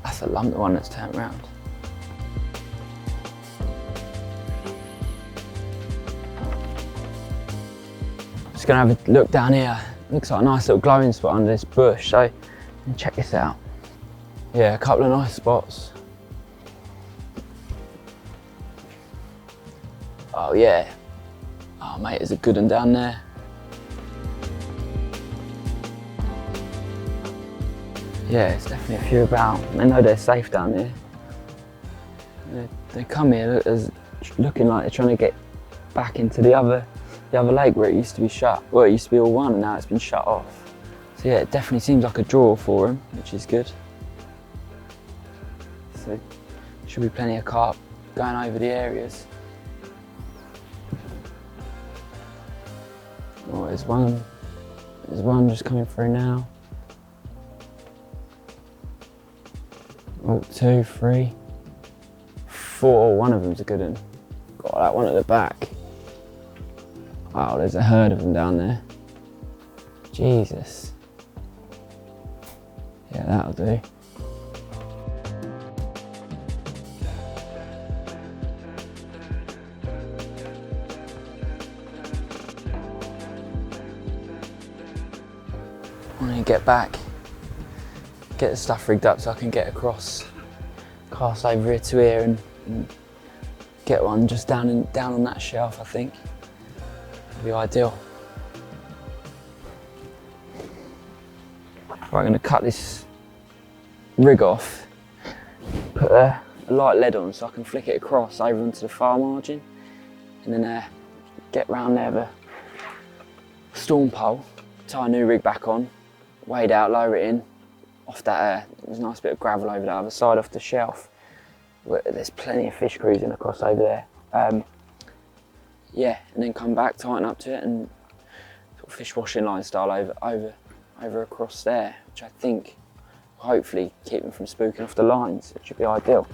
That's a lump, the one that's turned round. Just gonna have a look down here. Looks like a nice little glowing spot under this bush, so check this out. Yeah, a couple of nice spots. Oh yeah. Oh mate, there's a good one down there. Yeah, it's definitely a few about. I know they're safe down here. They come here looking like they're trying to get back into the other lake where it used to be shut. Well, it used to be all one and now it's been shut off. So yeah, it definitely seems like a draw for them, which is good. So should be plenty of carp going over the areas. Oh, there's one just coming through now. Oh, 2, 3, 4. One of them's a good one. Got that one at the back. Wow, there's a herd of them down there. Jesus. Yeah, that'll do. I need to get back, get the stuff rigged up so I can get across, cast over here to here and get one just down on that shelf, I think. Be ideal. Right, I'm going to cut this rig off, put a light lead on so I can flick it across over onto the far margin, and then get round there with a storm pole, tie a new rig back on, wade out, lower it in, off that, there's a nice bit of gravel over the other side off the shelf. There's plenty of fish cruising across over there. Yeah, and then come back, tighten up to it, and sort of fish washing line style over across there, which I think will hopefully keep them from spooking off the lines. It should be ideal.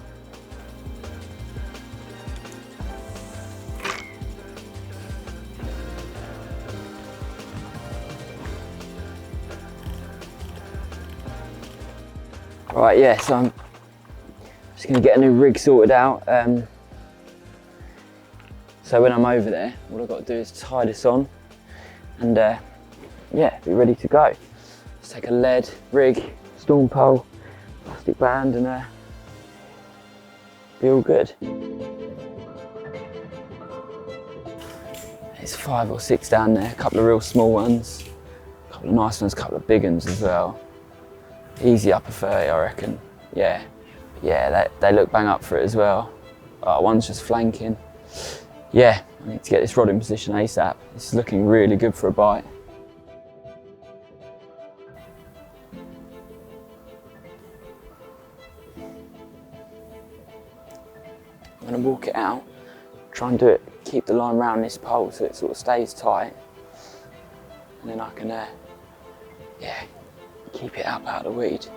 Right, yeah, so I'm just going to get a new rig sorted out. So when I'm over there, all I've got to do is tie this on and yeah, be ready to go. Just take a lead, rig, storm pole, plastic band and be all good. There's 5 or 6 down there, a couple of real small ones, a couple of nice ones, a couple of big ones as well. Easy upper 30, I reckon. Yeah, they look bang up for it as well. One's just flanking. Yeah, I need to get this rod in position ASAP. This is looking really good for a bite. I'm going to walk it out, try and do it, keep the line around this pole so it sort of stays tight. And then I can, yeah, keep it up out of the weed.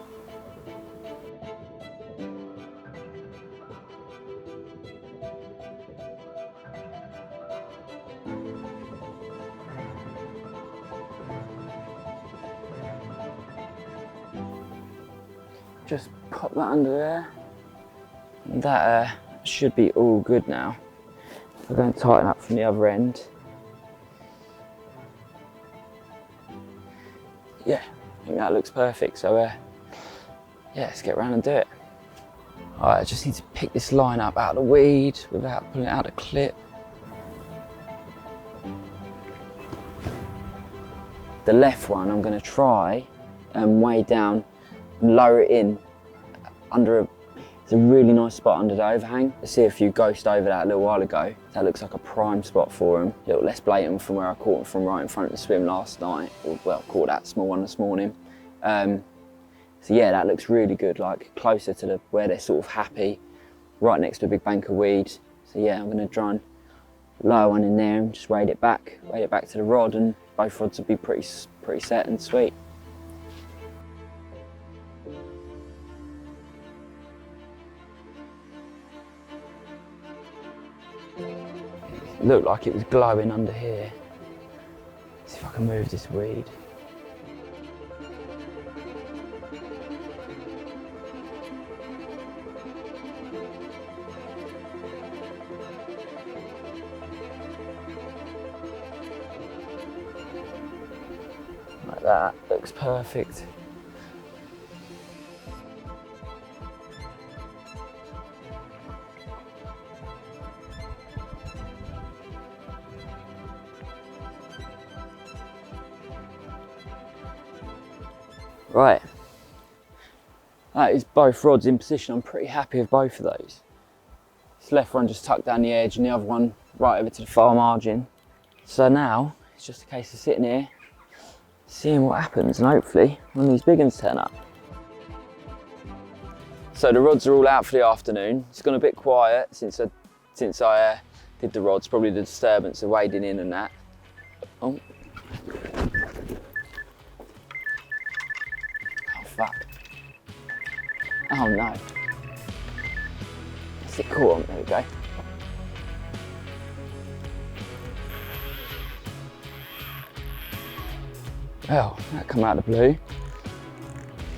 Just pop that under there. And that should be all good now. I'm going to tighten up from the other end. Yeah, I think that looks perfect. So yeah, let's get around and do it. All right, I just need to pick this line up out of the weed without pulling it out of the clip. The left one I'm going to try and weigh down and lower it in under it's a really nice spot under the overhang. I see a few ghosts over that a little while ago. That looks like a prime spot for them. A little less blatant from where I caught them from right in front of the swim last night. Or, well, caught that small one this morning. So yeah, that looks really good, like closer to where they're sort of happy, right next to a big bank of weed. So yeah, I'm gonna try and lower one in there and just wade it back to the rod, and both rods will be pretty set and sweet. It looked like it was glowing under here. Let's see if I can move this weed. Like that, looks perfect. Right, that is both rods in position. I'm pretty happy with both of those. This left one just tucked down the edge and the other one right over to the far margin. So now it's just a case of sitting here, seeing what happens, and hopefully one of these big ones turn up. So the rods are all out for the afternoon. It's gone a bit quiet since I did the rods, probably the disturbance of wading in and that. Oh. Oh fuck. Oh no. Is it caught on? There we go. Well, that come out of the blue.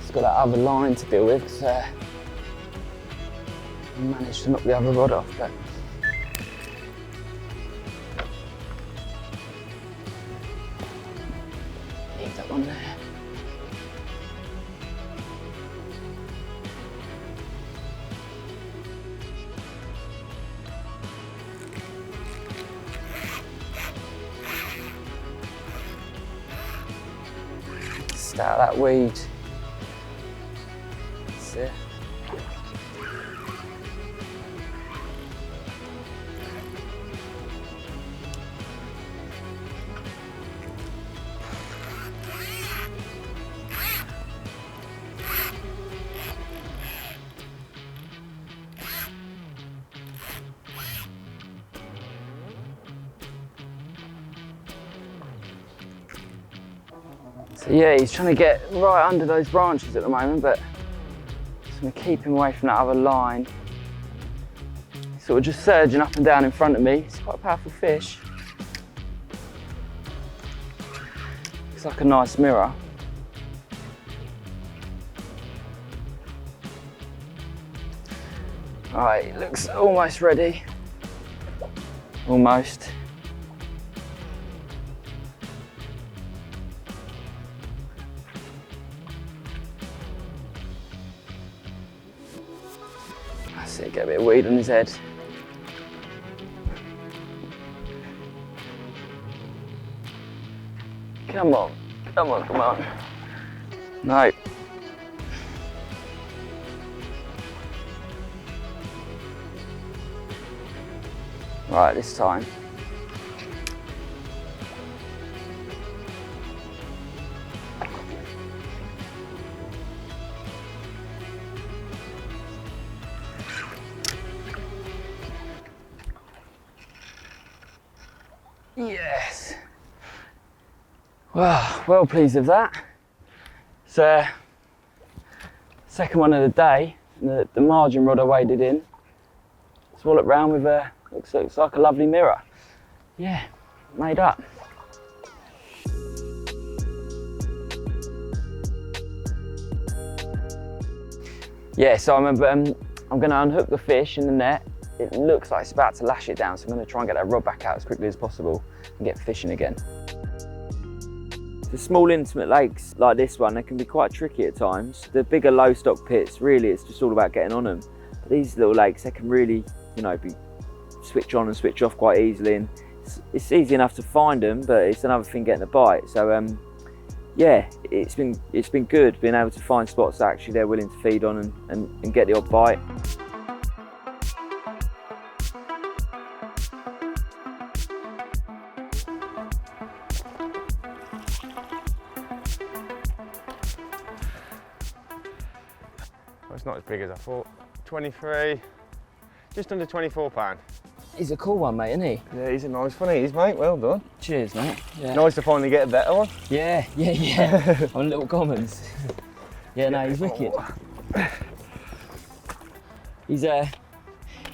It's got that other line to deal with, because I managed to knock the other rod off, but leave that one there. Just out of that weed. That's it. So yeah, he's trying to get right under those branches at the moment, but just going to keep him away from that other line. He's sort of just surging up and down in front of me. It's quite a powerful fish. Looks like a nice mirror. Alright, it looks almost ready. Almost. That's it, get a bit of weed on his head. Come on, come on, come on. No. Right, this time. Yes. Well pleased with that. It's second one of the day. The margin rod I waded in. Swirl it round with looks like a lovely mirror. Yeah, made up. Yeah, so I remember I'm going to unhook the fish in the net. It looks like it's about to lash it down, so I'm going to try and get that rod back out as quickly as possible and get fishing again. The small intimate lakes like this one, they can be quite tricky at times. The bigger low stock pits, really it's just all about getting on them. But these little lakes, they can really, you know, be switch on and switch off quite easily, and it's easy enough to find them, but it's another thing getting a bite. So yeah, it's been good being able to find spots that actually they're willing to feed on and get the odd bite. Well, it's not as big as I thought. 23, just under 24 pound. He's a cool one, mate, isn't he? Yeah, he's a nice one, he is, mate. Well done. Cheers, mate. Yeah. Nice to finally get a better one. Yeah. On little commons. Yeah, no, he's wicked. He's quite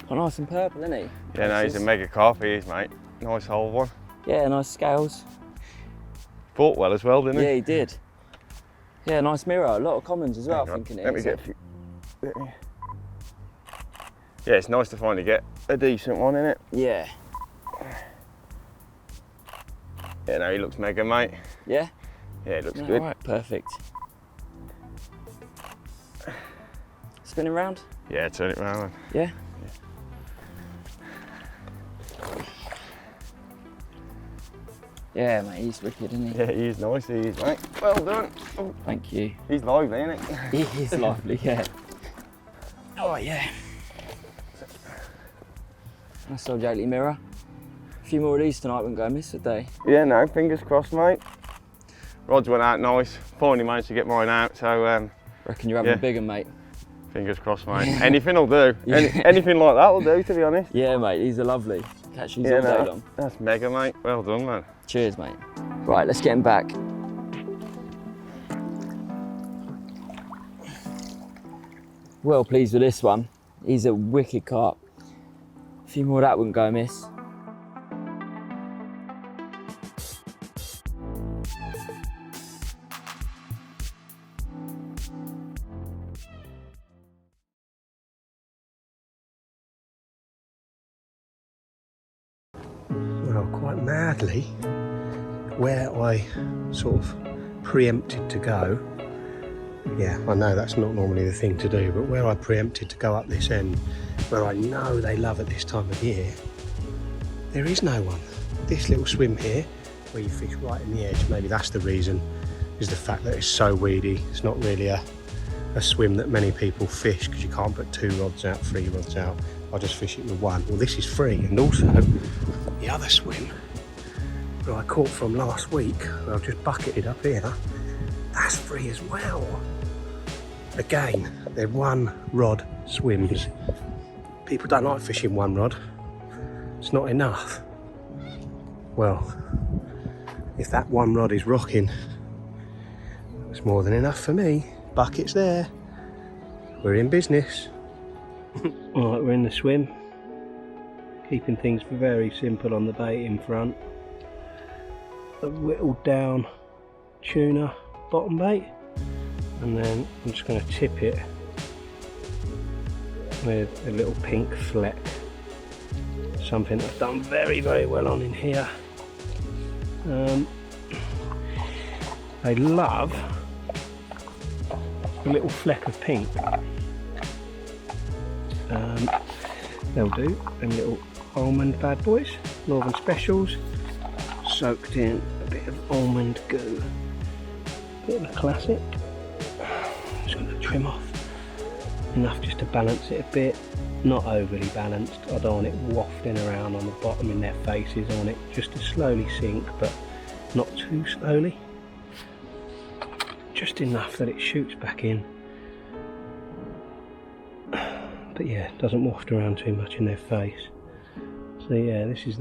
nice and purple, isn't he? Yeah, no, he's a mega carp, he is, mate. Nice whole one. Yeah, nice scales. Fought well as well, didn't he? Yeah, he did. Yeah, nice mirror. A lot of commons as well, I think, in it. Let me get a few. Yeah, it's nice to finally get a decent one, innit? Yeah. Yeah, no, he looks mega, mate. Yeah? Yeah, it looks No, good. right, perfect. Spinning round? Yeah, turn it round. Yeah. Yeah, mate, he's wicked, isn't he? Yeah, he is nice, he is, mate. Well done. Oh, Thank you. he's lively, isn't he? He is lively, yeah. Oh, yeah. That's our Jaley mirror. A few more of these tonight wouldn't go amiss, would they? Yeah, no, fingers crossed, mate. Rods went out nice. Finally managed to get mine out, so Reckon you're having a big one, mate. fingers crossed, mate. Anything will do. Anything like that will do, to be honest. Yeah, mate, these are lovely. Catch these all day long. That's mega, mate. Well done, man. Cheers, mate. Right, let's get him back. Well pleased with this one. He's a wicked carp. A few more of that wouldn't go amiss. Well, quite madly, where I sort of preempted to go, yeah, I know that's not normally the thing to do, but where I preempted to go up this end, where I know they love at this time of year, there is no one. This little swim here, where you fish right in the edge, maybe that's the reason, is the fact that it's so weedy. It's not really a swim that many people fish, because you can't put 2 rods out, 3 rods out. I just fish it with 1. Well, this is free, and also the other swim that I caught from last week, I've just bucketed up here, that's free as well. Again, they're 1 rod swims. People don't like fishing 1 rod. It's not enough. Well, if that 1 rod is rocking, it's more than enough for me. Bucket's there. We're in business. Alright, we're in the swim. Keeping things very simple on the bait in front. A whittled down tuna bottom bait. And then I'm just going to tip it with a little pink fleck. Something I've done very, very well on in here. I love a little fleck of pink. They'll do. Them little almond bad boys, Northern Specials, soaked in a bit of almond goo. Bit of a classic. Just going to trim off enough just to balance it a bit. Not overly balanced. I don't want it wafting around on the bottom in their faces. I want it just to slowly sink, but not too slowly. Just enough that it shoots back in. But yeah, doesn't waft around too much in their face. So yeah, this is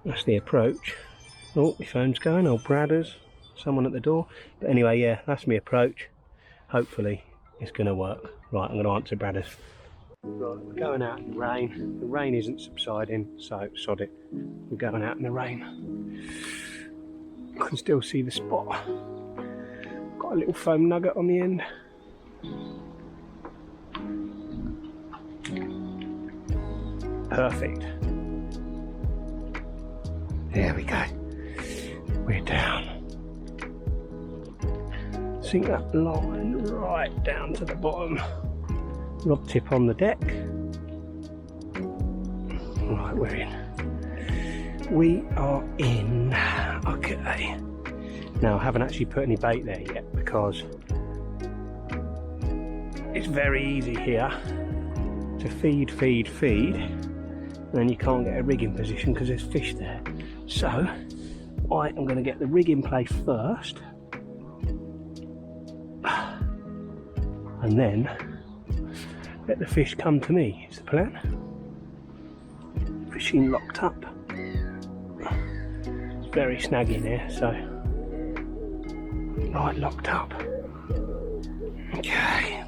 that's the approach. Oh, my phone's going. Old Bradders, someone at the door. But anyway, yeah, that's my approach. Hopefully it's going to work. Right, I'm going to answer Bradders. Right, we're going out in the rain. The rain isn't subsiding, so sod it. We're going out in the rain. I can still see the spot. Got a little foam nugget on the end. Perfect. There we go. We're down. Sink that line right down to the bottom. Rod tip on the deck. Right, we're in. We are in. Okay. Now, I haven't actually put any bait there yet because it's very easy here to feed, and then you can't get a rig in position because there's fish there. So, I am going to get the rig in place first, and then let the fish come to me, is the plan. Fishing locked up. It's very snaggy in here, so right, locked up. Okay.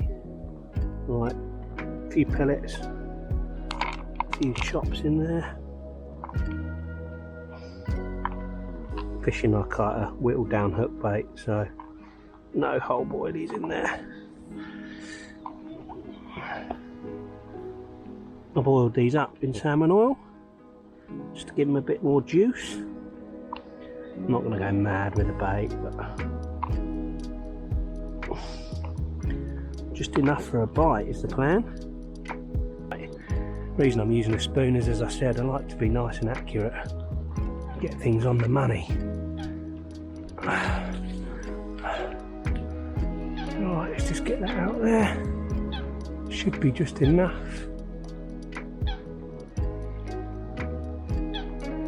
Right, a few pellets, a few chops in there. Fishing like a whittled down hook bait, so no whole boilies in there. I boiled these up in salmon oil just to give them a bit more juice. I'm not going to go mad with the bait, but just enough for a bite is the plan. The reason I'm using a spoon is, as I said, I like to be nice and accurate, get things on the money. Right, let's just get that out there. Should be just enough.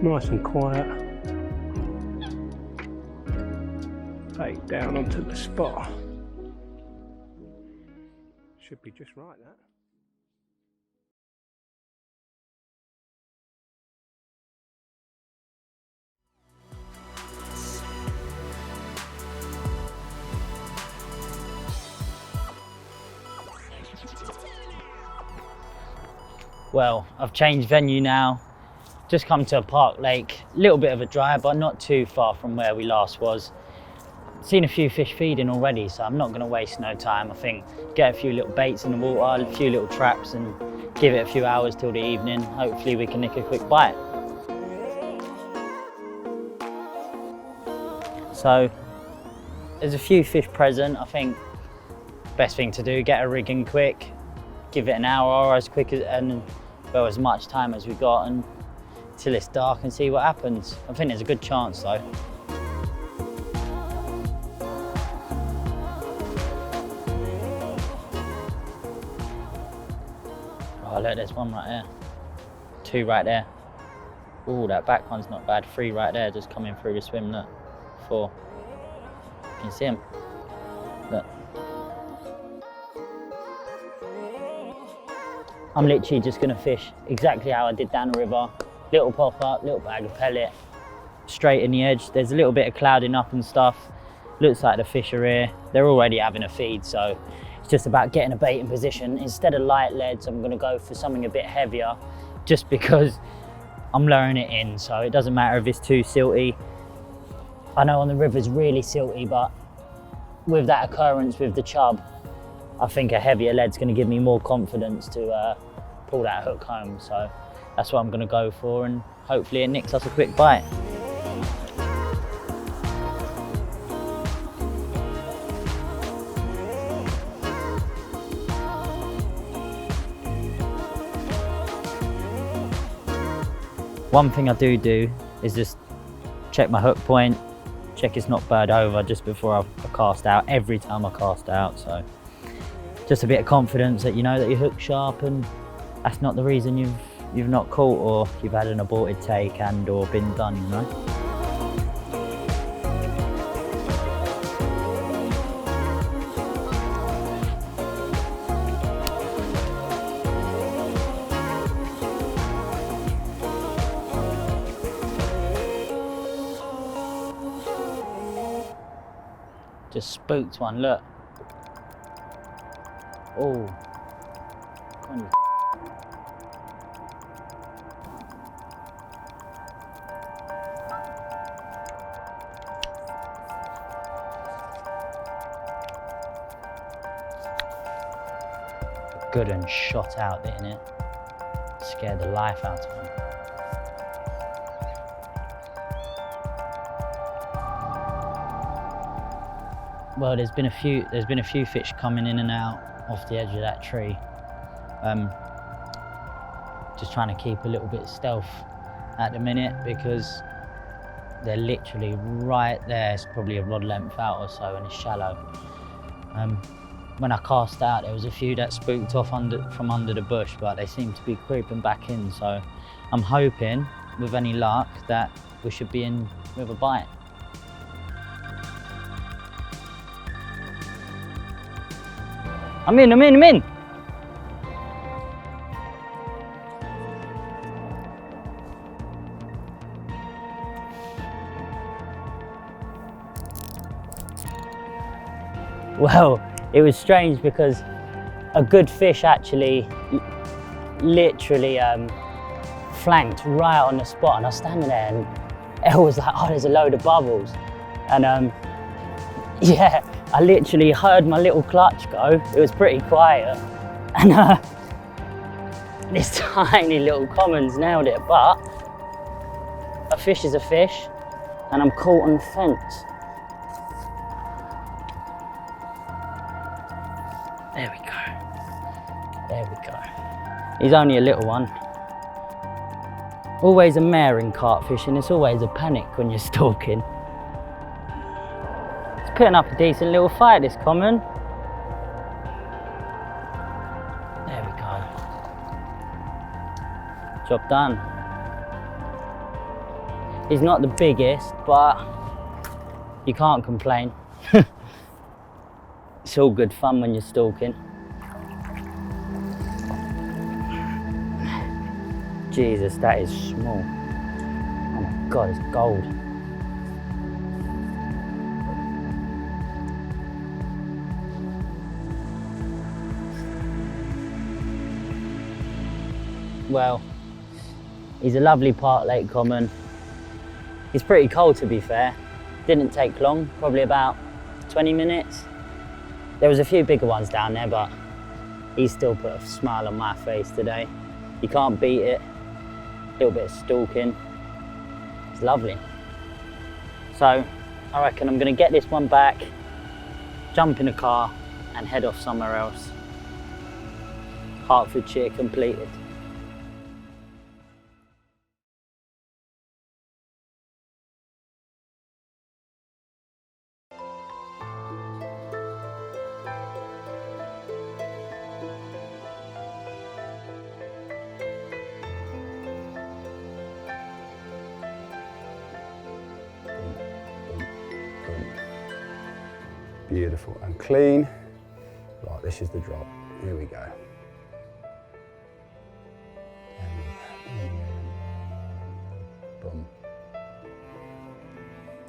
Nice and quiet. Bait down onto the spot. Should be just right, that. Well, I've changed venue now. Just come to a park lake, little bit of a drive, but not too far from where we last was. Seen a few fish feeding already, so I'm not going to waste no time. I think get a few little baits in the water, a few little traps, and give it a few hours till the evening. Hopefully we can nick a quick bite. So there's a few fish present. I think best thing to do, get a rig in quick, give it an hour or as quick as, and well, as much time as we got, and till it's dark, and see what happens. I think there's a good chance though. Oh look, there's one right there. Two right there. Oh, that back one's not bad. Three right there, just coming through the swim, look. Four. Can you see him? Look. I'm literally just gonna fish exactly how I did down the river. Little pop up, little bag of pellet, straight in the edge. There's a little bit of clouding up and stuff. Looks like the fish are here. They're already having a feed, so it's just about getting a bait in position. Instead of light leads, I'm gonna go for something a bit heavier, just because I'm lowering it in, so it doesn't matter if it's too silty. I know on the river's really silty, but with that occurrence with the chub, I think a heavier lead's going to give me more confidence to pull that hook home. So that's what I'm going to go for, and hopefully it nicks us a quick bite. One thing I do is just check my hook point, check it's not burred over just before I cast out, every time I cast out. So just a bit of confidence that you know that your hook's sharp, and that's not the reason you've not caught, or you've had an aborted take and or been done, you know. Just spooked one, look. Oh, come on. Good and shot out, didn't it? Scared the life out of him. Well, there's been a few fish coming in and out off the edge of that tree. Just trying to keep a little bit stealth at the minute, because they're literally right there. It's probably a rod length out or so, and it's shallow. When I cast out, there was a few that spooked off from under the bush, but they seem to be creeping back in. So I'm hoping, with any luck, that we should be in with a bite. I'm in. Well, it was strange because a good fish actually literally flanked right on the spot, and I was standing there and Elle was like, oh, there's a load of bubbles. And yeah, I literally heard my little clutch go. It was pretty quiet. And this tiny little common's nailed it, but a fish is a fish. and I'm caught on the fence. There we go. There we go. He's only a little one. Always a mare in carp fishing, it's always a panic when you're stalking. He's putting up a decent little fight, this common. There we go. Job done. He's not the biggest, but you can't complain. It's all good fun when you're stalking. Jesus, that is small. Oh my God, it's gold. Well, he's a lovely Park Lake common. He's pretty cold, to be fair. Didn't take long, probably about 20 minutes. There was a few bigger ones down there, but he still put a smile on my face today. You can't beat it. A little bit of stalking. It's lovely. So I reckon I'm gonna get this one back, jump in a car and head off somewhere else. Hertfordshire completed. Beautiful and clean. Right, this is the drop. Here we go. Boom.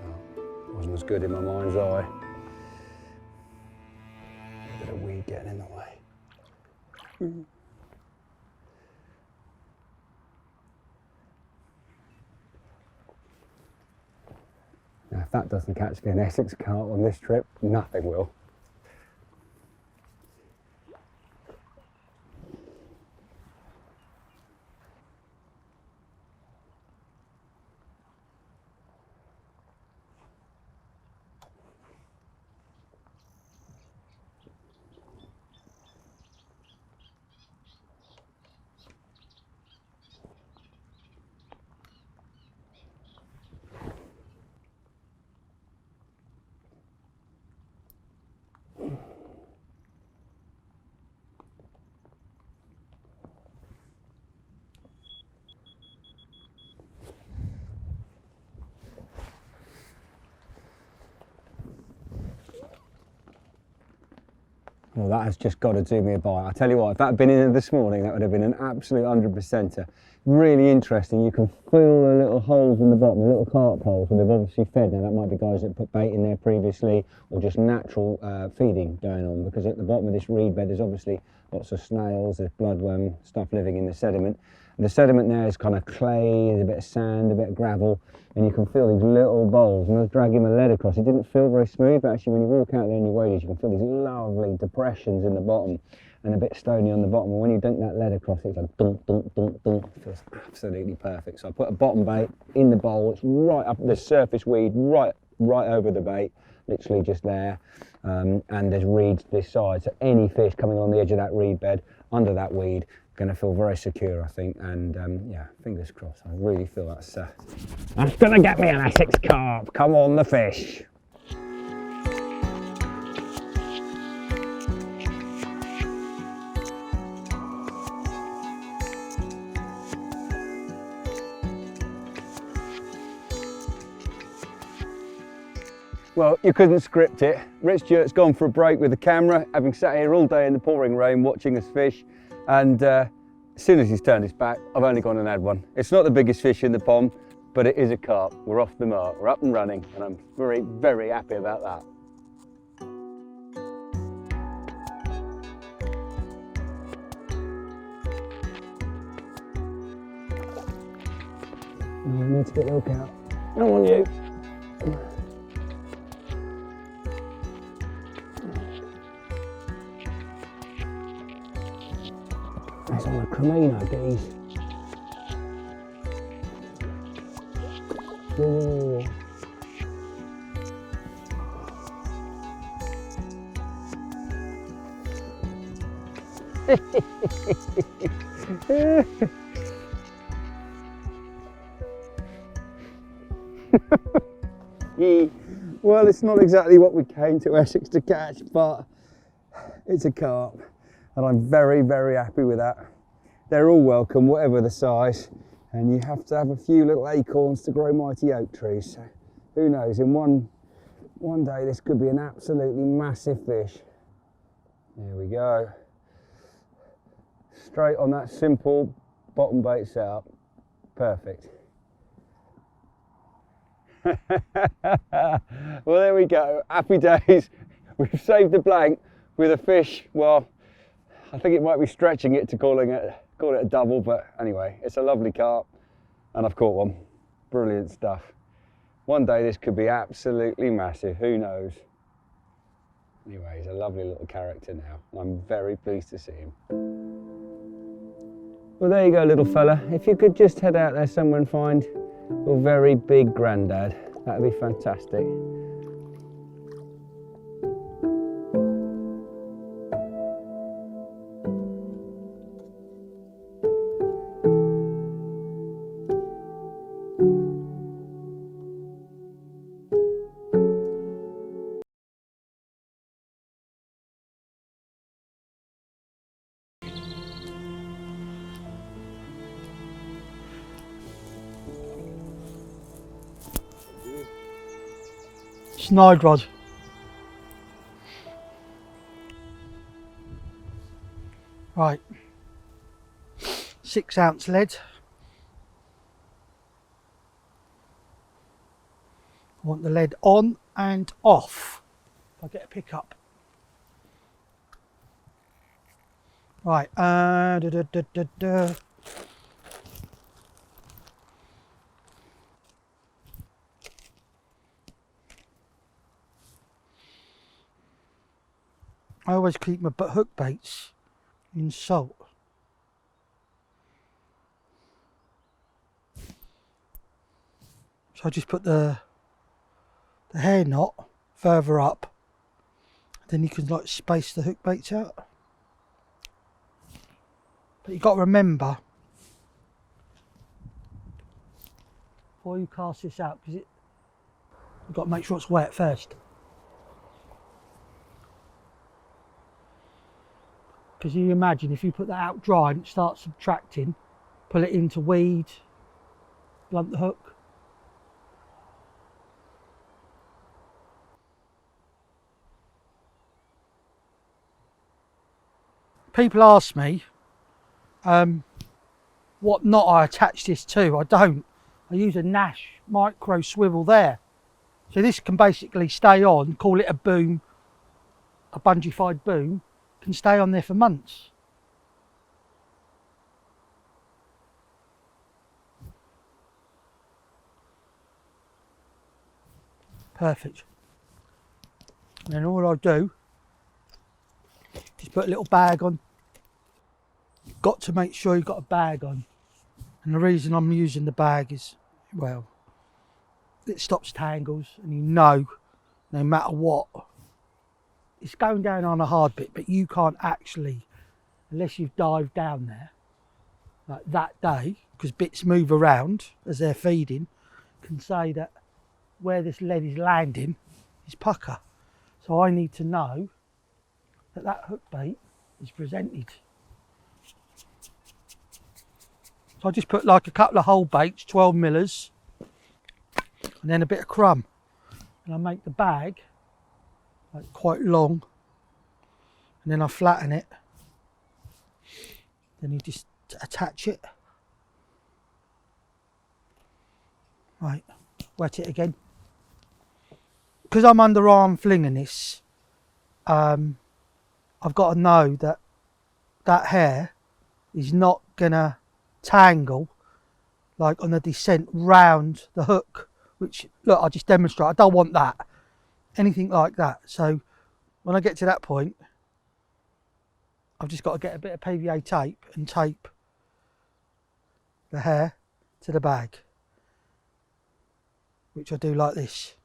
Oh, wasn't as good in my mind's eye. A bit of weed getting in the way. Now, if that doesn't catch me an Essex carp on this trip, nothing will. Well, that has just got to do me a bite. I tell you what, if that had been in this morning, that would have been an absolute 100%er. Really interesting. You can feel the little holes in the bottom, the little carp holes, and they've obviously fed. Now, that might be guys that put bait in there previously, or just natural feeding going on, because at the bottom of this reed bed, there's obviously lots of snails, there's bloodworm, stuff living in the sediment. And the sediment there is kind of clay, there's a bit of sand, a bit of gravel, and you can feel these little bowls. And I was dragging my lead across, it didn't feel very smooth, but actually when you walk out there in your waders, you can feel these lovely depressions in the bottom and a bit stony on the bottom. And when you dunk that lead across, it's like dunk, dunk, dunk, dunk. It feels absolutely perfect. So I put a bottom bait in the bowl, it's right up the surface weed, right over the bait, literally just there. And there's reeds this side, so any fish coming on the edge of that reed bed, under that weed, going to feel very secure, I think, and yeah, fingers crossed. I really feel that's going to get me an Essex carp. Come on, the fish. Well, you couldn't script it. Rich Stewart's gone for a break with the camera, having sat here all day in the pouring rain watching us fish. And as soon as he's turned his back, I've only gone and had one. It's not the biggest fish in the pond, but it is a carp. We're off the mark, we're up and running, and I'm very, very happy about that. I need to get the hook out. Come on, you. That's on a Cremino, geez. Whoa. Well, it's not exactly what we came to Essex to catch, but it's a carp, and I'm very, very happy with that. They're all welcome, whatever the size, and you have to have a few little acorns to grow mighty oak trees. So who knows, in one day this could be an absolutely massive fish. There we go. Straight on that simple bottom bait setup. Perfect. Well, there we go. Happy days. We've saved the blank with a fish. Well, I think it might be stretching it to call it a double, but anyway, it's a lovely carp, and I've caught one. Brilliant stuff. One day this could be absolutely massive. Who knows? Anyway, he's a lovely little character now, and I'm very pleased to see him. Well, there you go, little fella. If you could just head out there somewhere and find your very big granddad, that'd be fantastic. Snide rod. Right, 6 ounce lead. I want the lead on and off. If I get a pickup. Right, I always keep my hook baits in salt. So I just put the hair knot further up, then you can like space the hook baits out. But you've got to remember, before you cast this out, because you've got to make sure it's wet first. Because you imagine if you put that out dry and it starts subtracting, pull it into weed, blunt the hook. People ask me what knot I attach this to. I don't. I use a Nash micro swivel there. So this can basically stay on, call it a boom, a bungeefied boom, can stay on there for months. Perfect. And then all I do is put a little bag on. You've got to make sure you've got a bag on. And the reason I'm using the bag is, well, it stops tangles, and you know, no matter what, it's going down on a hard bit, but you can't actually, unless you've dived down there like that day, because bits move around as they're feeding, can say that where this lead is landing is pucker. So I need to know that that hook bait is presented. So I just put like a couple of whole baits, 12 millers, and then a bit of crumb. And I make the bag like quite long, and then I flatten it. Then you just attach it. Right, wet it again. Because I'm underarm flinging this, I've got to know that that hair is not gonna tangle like on the descent round the hook, which, look, I just demonstrate, I don't want that, anything like that. So when I get to that point, I've just got to get a bit of PVA tape and tape the hair to the bag, which I do like this.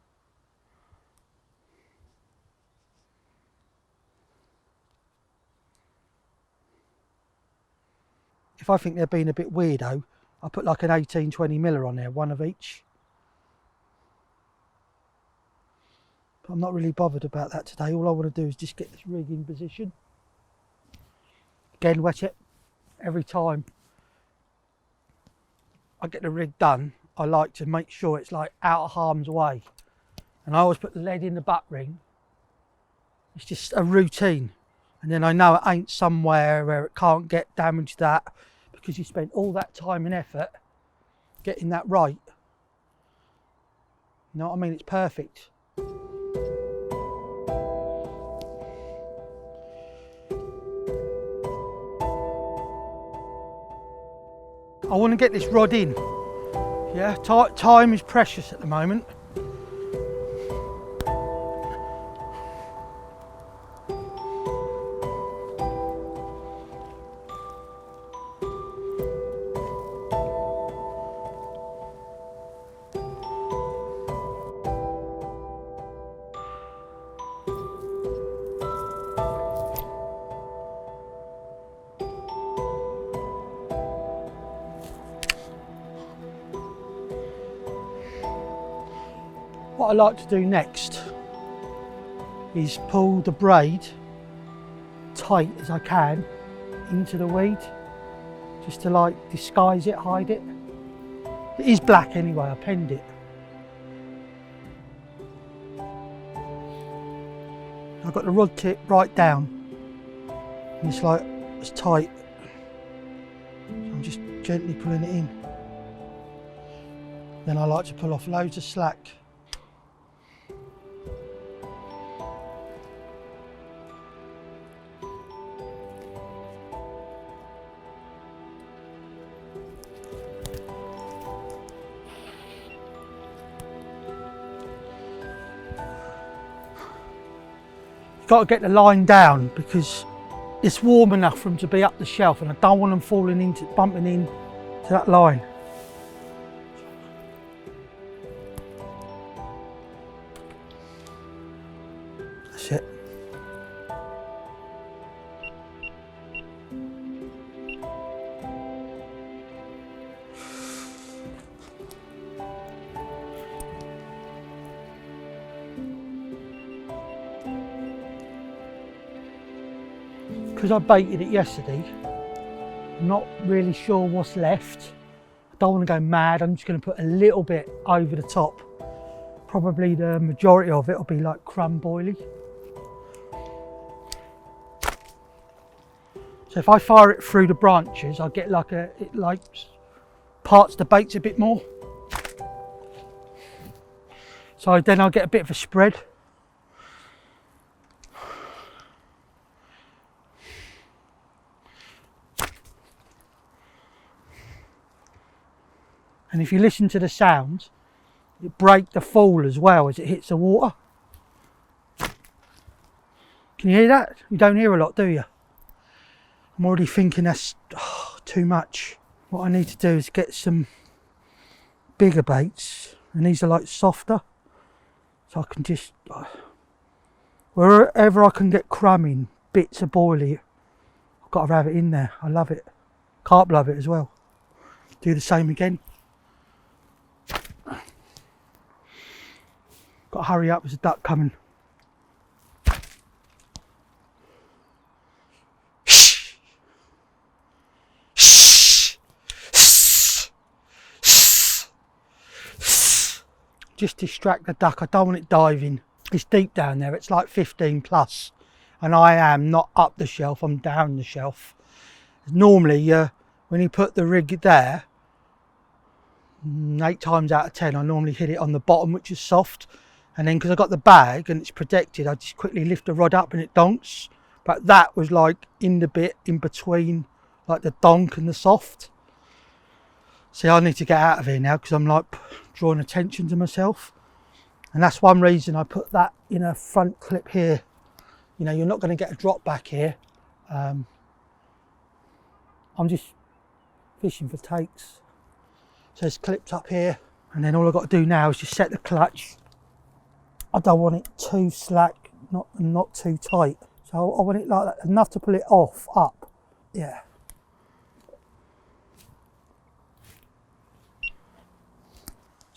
if I think they're being a bit weirdo, I put like an 18-20 miller on there, one of each. But I'm not really bothered about that today. All I want to do is just get this rig in position. Again, wet it every time I get the rig done. I like to make sure it's like out of harm's way, and I always put lead in the butt ring. It's just a routine, and then I know it ain't somewhere where it can't get damaged, that because you spent all that time and effort getting that right. You know what I mean? It's perfect. I want to get this rod in. Yeah, time is precious at the moment. What I like to do next is pull the braid tight as I can into the weed, just to like disguise it, hide it. It is black anyway, I penned it. I've got the rod tip right down, and it's like, it's tight. So I'm just gently pulling it in. Then I like to pull off loads of slack. Got to get the line down because it's warm enough for them to be up the shelf, and I don't want them bumping into that line. That's it. Because I baited it yesterday, I'm not really sure what's left. I don't want to go mad, I'm just going to put a little bit over the top. Probably the majority of it will be like crumb boilie. So if I fire it through the branches, I'll get like it like parts the baits a bit more. So then I'll get a bit of a spread. And if you listen to the sound, it breaks the fall as well as it hits the water. Can you hear that? You don't hear a lot, do you? I'm already thinking that's too much. What I need to do is get some bigger baits, and these are like softer. So I can just, wherever I can get crumbing bits of boilie, I've got to have it in there. I love it. Carp love it as well. Do the same again. Got to hurry up, there's a duck coming. Just distract the duck, I don't want it diving. It's deep down there, it's like 15 plus. And I am not up the shelf, I'm down the shelf. Normally, when you put the rig there, 8 times out of 10 I normally hit it on the bottom, which is soft, and then because I got the bag and it's protected, I just quickly lift the rod up and it donks. But that was like in the bit in between like the donk and the soft. See, I need to get out of here now because I'm like drawing attention to myself, and that's one reason I put that in a front clip here. You know, you're not going to get a drop back here. I'm just fishing for takes. So there's clips up here, and then all I've got to do now is just set the clutch. I don't want it too slack, not too tight. So I want it like that, enough to pull it off, up. Yeah.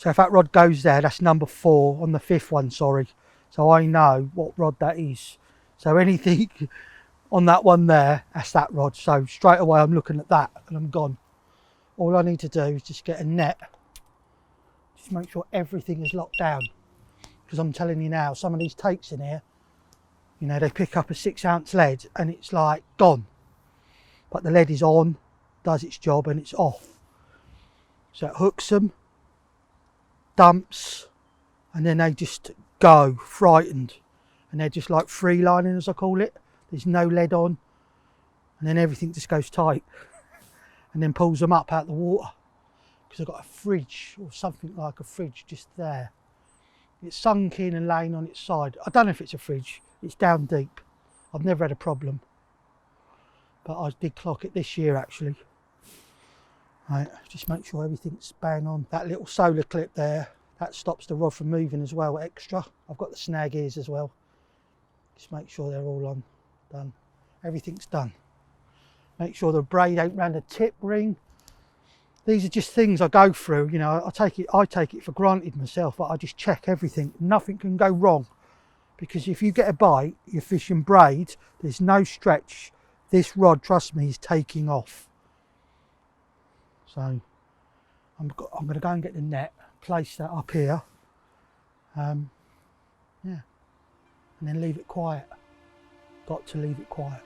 So if that rod goes there, that's number 4 on the 5th one, sorry. So I know what rod that is. So anything on that one there, that's that rod. So straight away I'm looking at that and I'm gone. All I need to do is just get a net. Just make sure everything is locked down. Because I'm telling you now, some of these takes in here, you know, they pick up a 6-ounce lead and it's like gone. But the lead is on, does its job, and it's off. So it hooks them, dumps, and then they just go frightened. And they're just like free lining, as I call it. There's no lead on, and then everything just goes tight. And then pulls them up out the water. Because I've got a fridge, or something like a fridge just there. It's sunk in and laying on its side. I don't know if it's a fridge, it's down deep. I've never had a problem. But I did clock it this year actually. Right, just make sure everything's bang on. That little solar clip there, that stops the rod from moving as well, extra. I've got the snag ears as well. Just make sure they're all on, done. Everything's done. Make sure the braid ain't round the tip ring. These are just things I go through, you know, I take it for granted myself, but I just check everything. Nothing can go wrong. Because if you get a bite, you're fishing braid, there's no stretch. This rod, trust me, is taking off. So I'm going to go and get the net, place that up here, yeah, and then leave it quiet. Got to leave it quiet.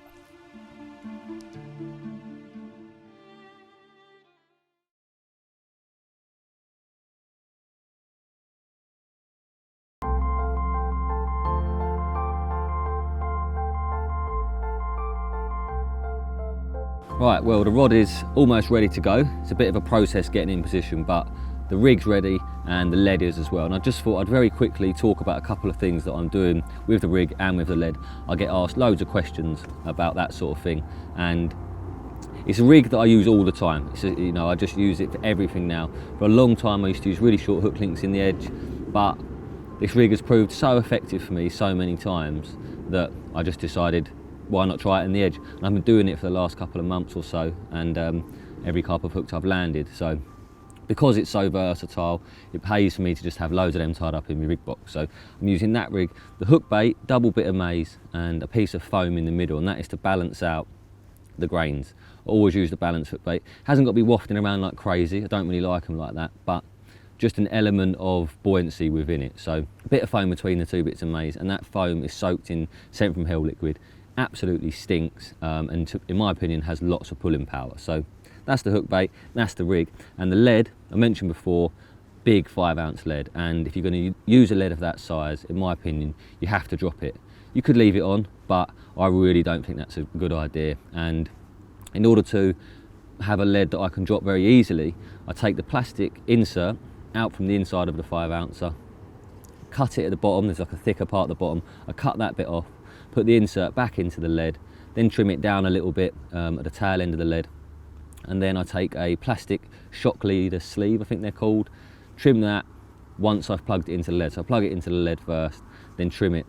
Right, well the rod is almost ready to go. It's a bit of a process getting in position, but the rig's ready and the lead is as well. And I just thought I'd very quickly talk about a couple of things that I'm doing with the rig and with the lead. I get asked loads of questions about that sort of thing, and it's a rig that I use all the time. You know, I just use it for everything now. For a long time I used to use really short hook links in the edge, but this rig has proved so effective for me so many times that I just decided, why not try it in the edge? And I've been doing it for the last couple of months or so, and every carp I've hooked I've landed. So because it's so versatile, it pays for me to just have loads of them tied up in my rig box. So I'm using that rig, the hook bait, double bit of maize and a piece of foam in the middle, and that is to balance out the grains. I always use the balance hook bait. Hasn't got to be wafting around like crazy, I don't really like them like that, but just an element of buoyancy within it. So a bit of foam between the 2 bits of maize, and that foam is soaked in scent from hell liquid. Absolutely stinks, and in my opinion has lots of pulling power. So that's the hook bait, that's the rig. And the lead, I mentioned before, big 5-ounce lead, and if you're going to use a lead of that size, in my opinion, you have to drop it. You could leave it on, but I really don't think that's a good idea. And in order to have a lead that I can drop very easily, I take the plastic insert out from the inside of the 5-ouncer, cut it at the bottom, there's like a thicker part at the bottom, I cut that bit off, put the insert back into the lead, then trim it down a little bit at the tail end of the lead, and then I take a plastic shock leader sleeve, I think they're called, trim that once I've plugged it into the lead. So I plug it into the lead first, then trim it,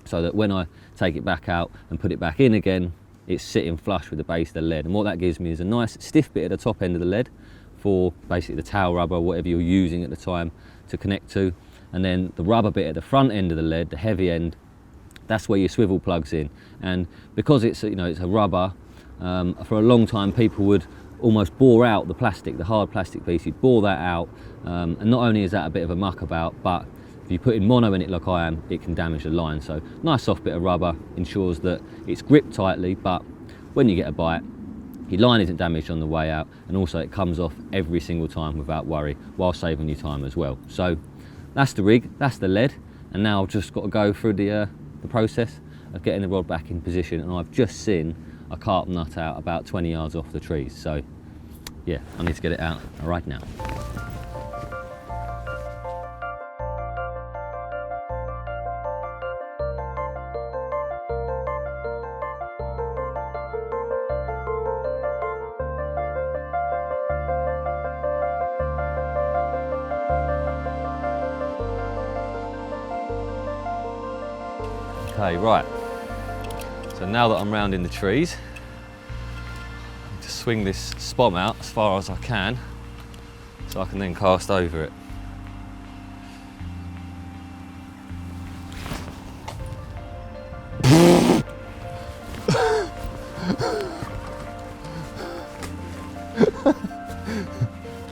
so that when I take it back out and put it back in again, it's sitting flush with the base of the lead. And what that gives me is a nice stiff bit at the top end of the lead for basically the tail rubber, whatever you're using at the time to connect to, and then the rubber bit at the front end of the lead, the heavy end, that's where your swivel plugs in. And because it's, you know, it's a rubber, for a long time people would almost bore out the plastic, the hard plastic piece. You'd bore that out, and not only is that a bit of a muck about, but if you put in mono in it like I am, it can damage the line. So nice soft bit of rubber ensures that it's gripped tightly, but when you get a bite, your line isn't damaged on the way out, and also it comes off every single time without worry, while saving you time as well. So that's the rig, that's the lead, and now I've just got to go through the process of getting the rod back in position. And I've just seen a carp nut out about 20 yards off the trees, so yeah, I need to get it out right now. Okay, right, so now that I'm round in the trees, I need to swing this spom out as far as I can so I can then cast over it.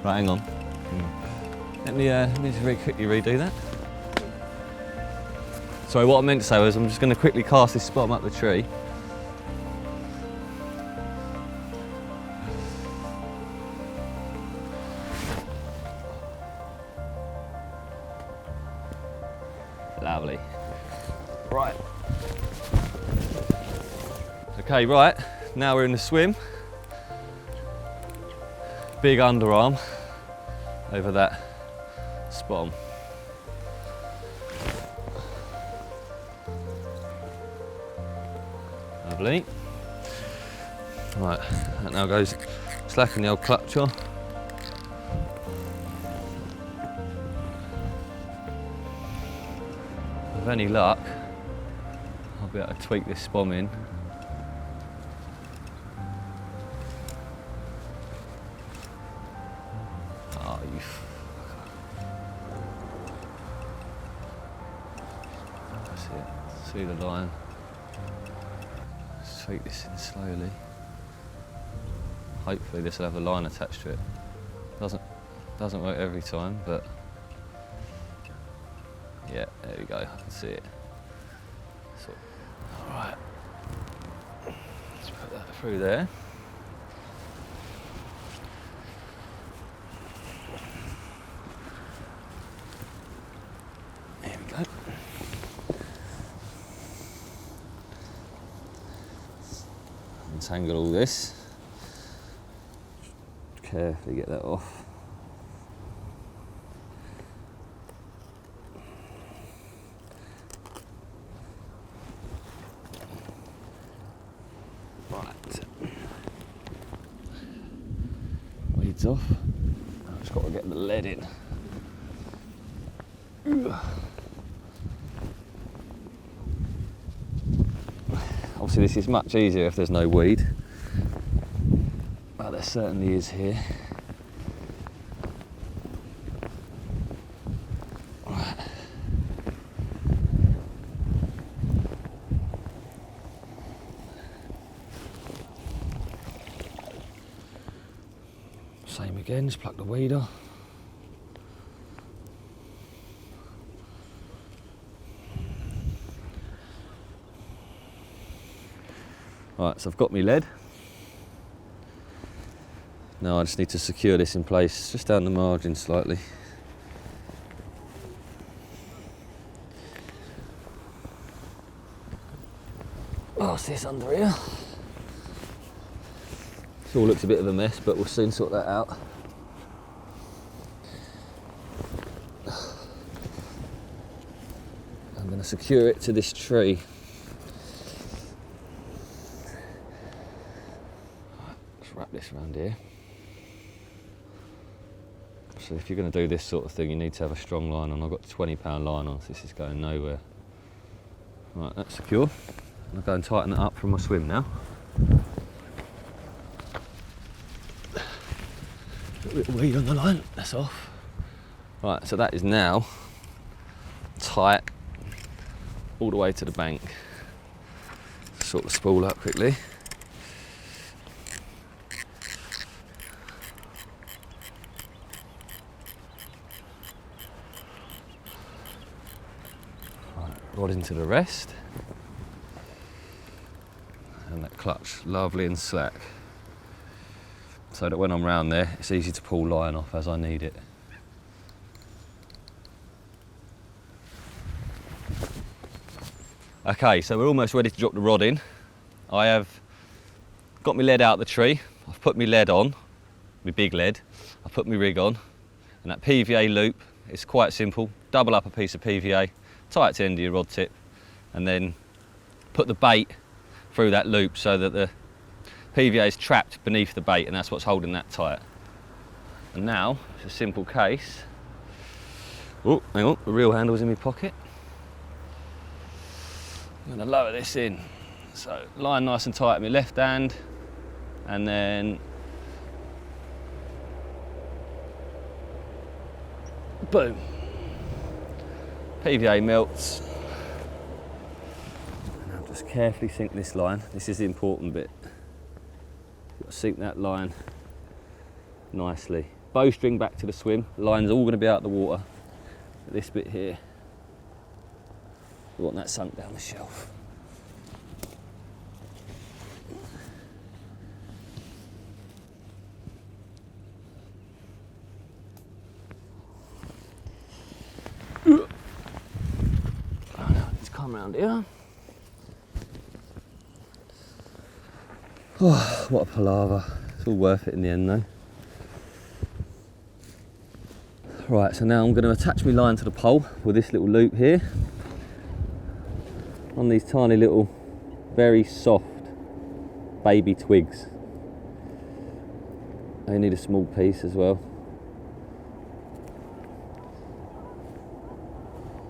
Right, hang on. Let me just very quickly redo that. Sorry, what I meant to say was I'm just going to quickly cast this spot up the tree. Lovely. Right. Okay, right. Now we're in the swim. Big underarm over that spot. Lovely. Right, that now goes slacken the old clutch on. With any luck, I'll be able to tweak this spom in. Oh, you That's it. See the line. Just tweak this in slowly. Hopefully this will have a line attached to it. Doesn't work every time, but yeah, there we go, I can see it. So, all right, let's put that through there. There we go. Untangle all this. Carefully get that off. Weeds off. I've just got to get the lead in. Obviously this is much easier if there's no weed, but there certainly is here. Same again, just pluck the weed off. Right, so I've got my lead. Now I just need to secure this in place, just down the margin slightly. What's this under here? This all looks a bit of a mess, but we'll soon sort that out. I'm going to secure it to this tree. Let's wrap this around here. So if you're going to do this sort of thing, you need to have a strong line on. I've got a 20-pound line on, so this is going nowhere. Right, that's secure. I'll go and tighten it up from my swim now. A little weed on the line, that's off. Right, so that is now tight all the way to the bank. Sort the spool up quickly. Right, rod into the rest. And that clutch lovely and slack, so that when I'm round there it's easy to pull line off as I need it. Okay, so we're almost ready to drop the rod in. I have got my lead out the tree, I've put my lead on, my big lead, I've put my rig on, and that PVA loop is quite simple. Double up a piece of PVA, tie it to the end of your rod tip, and then put the bait through that loop so that the PVA is trapped beneath the bait, and that's what's holding that tight. And now, it's a simple case. Oh, hang on, the reel handle's in my pocket. I'm going to lower this in. So, line nice and tight at my left hand, and then boom. PVA melts. Just carefully sink this line. This is the important bit. You've got to sink that line nicely bowstring back to the swim. The line's all going to be out of the water. This bit here, we want that sunk down the shelf. Let's come around here. Oh, what a palaver. It's all worth it in the end though. Right, so now I'm going to attach my line to the pole with this little loop here on these tiny little, very soft baby twigs. They need a small piece as well.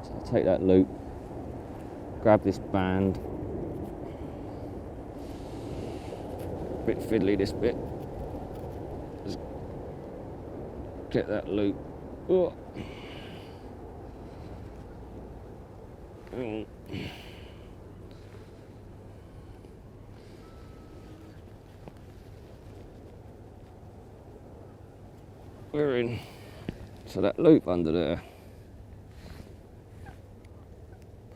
So I'll take that loop, grab this band, bit fiddly this bit, just get that loop. Oh. We're in. So that loop under there.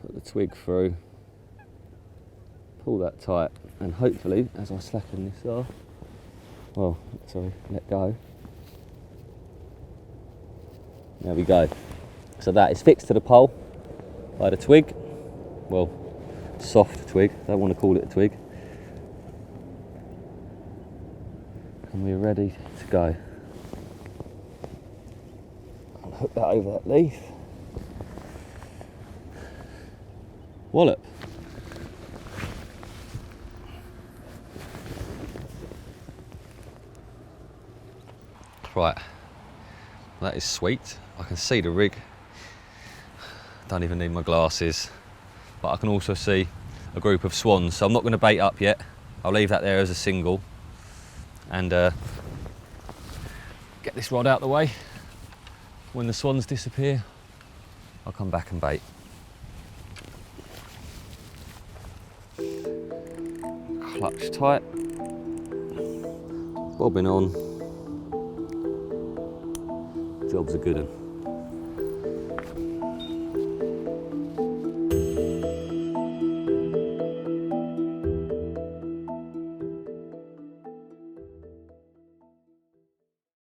Put the twig through. Pull that tight, and hopefully, as I slacken this off, well, sorry, let go. There we go. So that is fixed to the pole by the twig. Well, soft twig, don't want to call it a twig. And we're ready to go. I'll hook that over that leaf. Wallop. Right, that is sweet. I can see the rig. Don't even need my glasses. But I can also see a group of swans. So I'm not going to bait up yet. I'll leave that there as a single. And get this rod out the way. When the swans disappear, I'll come back and bait. Clutch tight. Bobbin on. Job's a good one.